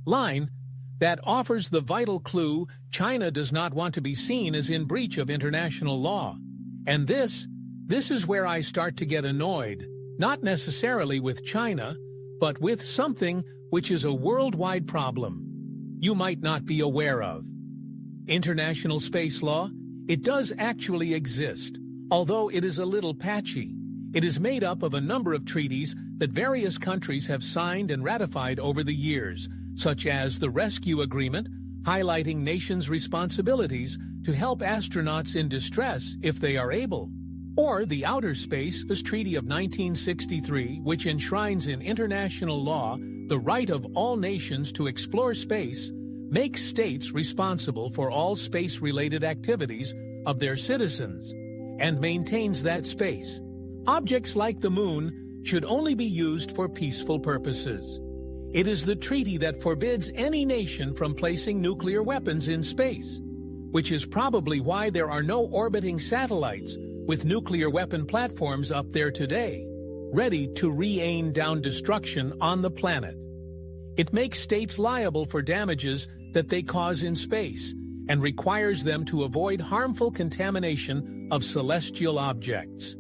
line that offers the vital clue China does not want to be seen as in breach of international law. And this is where I start to get annoyed, not necessarily with China, but with something which is a worldwide problem you might not be aware of. International space law, it does actually exist, although it is a little patchy. It is made up of a number of treaties that various countries have signed and ratified over the years, such as the Rescue Agreement, highlighting nations' responsibilities to help astronauts in distress if they are able, or the Outer Space Treaty of 1963, which enshrines in international law the right of all nations to explore space, makes states responsible for all space-related activities of their citizens, and maintains that space. Objects like the moon should only be used for peaceful purposes. It is the treaty that forbids any nation from placing nuclear weapons in space, which is probably why there are no orbiting satellites with nuclear weapon platforms up there today, ready to rain down destruction on the planet. It makes states liable for damages that they cause in space and requires them to avoid harmful contamination of celestial objects.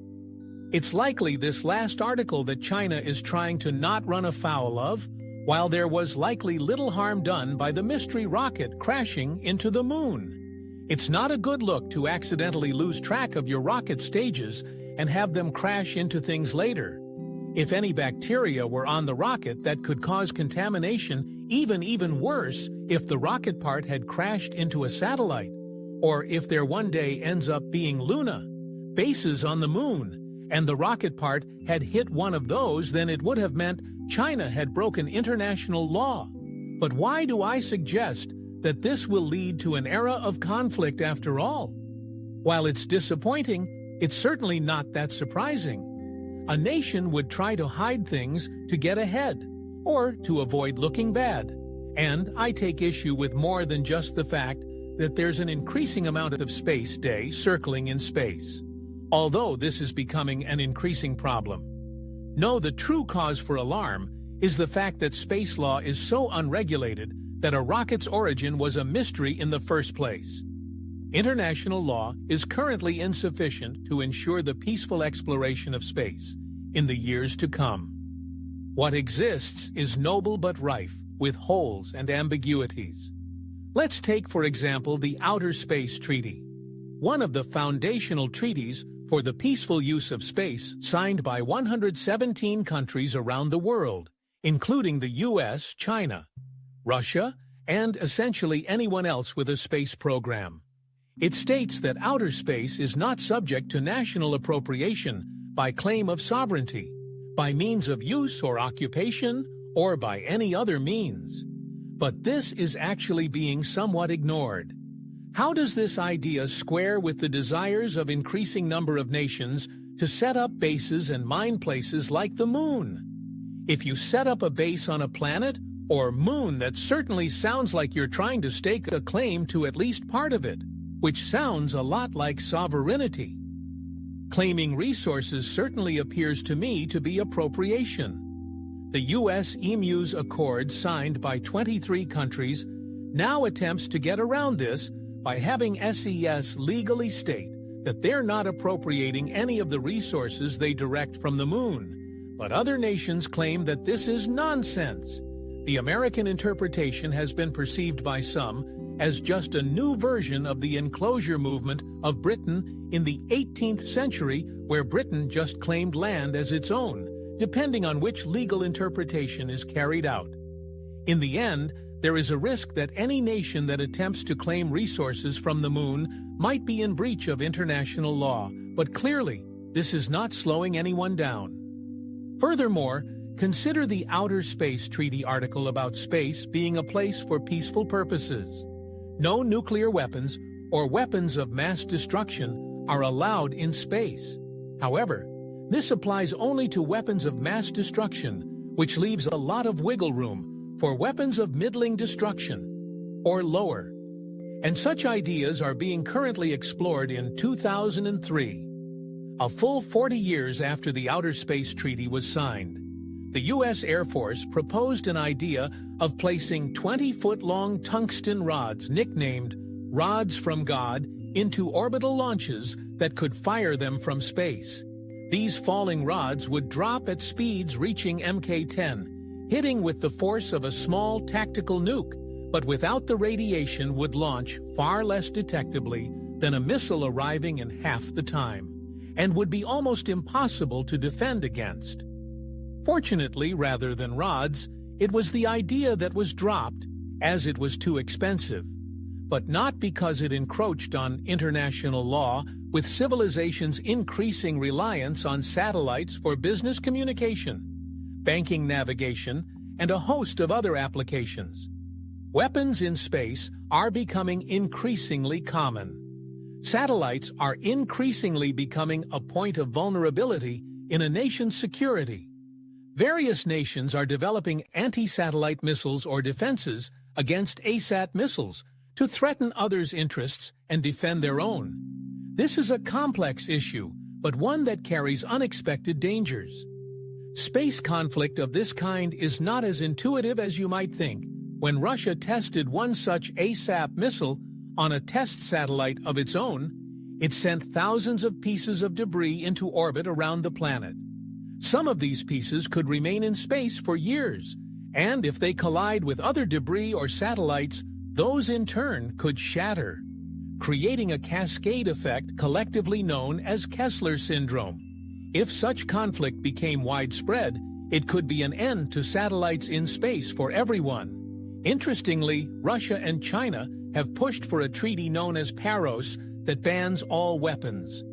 It's likely this last article that China is trying to not run afoul of, while there was likely little harm done by the mystery rocket crashing into the moon. It's not a good look to accidentally lose track of your rocket stages and have them crash into things later. If any bacteria were on the rocket, that could cause contamination, even worse if the rocket part had crashed into a satellite, or if there one day ends up being Luna, bases on the moon, and the rocket part had hit one of those, then it would have meant China had broken international law. But why do I suggest that this will lead to an era of conflict after all? While it's disappointing, it's certainly not that surprising. A nation would try to hide things to get ahead, or to avoid looking bad. And I take issue with more than just the fact that there's an increasing amount of space day circling in space, although this is becoming an increasing problem. No, the true cause for alarm is the fact that space law is so unregulated that a rocket's origin was a mystery in the first place. International law is currently insufficient to ensure the peaceful exploration of space in the years to come. What exists is noble but rife with holes and ambiguities. Let's take, for example, the Outer Space Treaty, one of the foundational treaties for the peaceful use of space signed by 117 countries around the world, including the US, China, Russia, and essentially anyone else with a space program. It states that outer space is not subject to national appropriation by claim of sovereignty, by means of use or occupation, or by any other means. But this is actually being somewhat ignored. How does this idea square with the desires of increasing number of nations to set up bases and mine places like the moon? If you set up a base on a planet or moon, that certainly sounds like you're trying to stake a claim to at least part of it, which sounds a lot like sovereignty. Claiming resources certainly appears to me to be appropriation. The U.S.-EMU's accord, signed by 23 countries, now attempts to get around this by having SES legally state that they're not appropriating any of the resources they direct from the moon. But other nations claim that this is nonsense. The American interpretation has been perceived by some as just a new version of the enclosure movement of Britain in the 18th century, where Britain just claimed land as its own, depending on which legal interpretation is carried out. In the end, there is a risk that any nation that attempts to claim resources from the moon might be in breach of international law, but clearly, this is not slowing anyone down. Furthermore, consider the Outer Space Treaty article about space being a place for peaceful purposes. No nuclear weapons or weapons of mass destruction are allowed in space. However, this applies only to weapons of mass destruction, which leaves a lot of wiggle room for weapons of middling destruction, or lower. And such ideas are being currently explored in 2003, a full 40 years after the Outer Space Treaty was signed. the U.S. Air Force proposed an idea of placing 20-foot-long tungsten rods nicknamed Rods from God into orbital launches that could fire them from space. These falling rods would drop at speeds reaching Mk-10, hitting with the force of a small tactical nuke, but without the radiation would launch far less detectably than a missile arriving in half the time, and would be almost impossible to defend against. Fortunately, rather than rods, it was the idea that was dropped, as it was too expensive, but not because it encroached on international law, with civilization's increasing reliance on satellites for business communication, banking navigation, and a host of other applications. Weapons in space are becoming increasingly common. Satellites are increasingly becoming a point of vulnerability in a nation's security. Various nations are developing anti-satellite missiles or defenses against ASAT missiles to threaten others' interests and defend their own. This is a complex issue, but one that carries unexpected dangers. Space conflict of this kind is not as intuitive as you might think. When Russia tested one such ASAT missile on a test satellite of its own, it sent thousands of pieces of debris into orbit around the planet. Some of these pieces could remain in space for years, and if they collide with other debris or satellites, those in turn could shatter, creating a cascade effect collectively known as Kessler syndrome. If such conflict became widespread, it could be an end to satellites in space for everyone. Interestingly, Russia and China have pushed for a treaty known as PAROS that bans all weapons.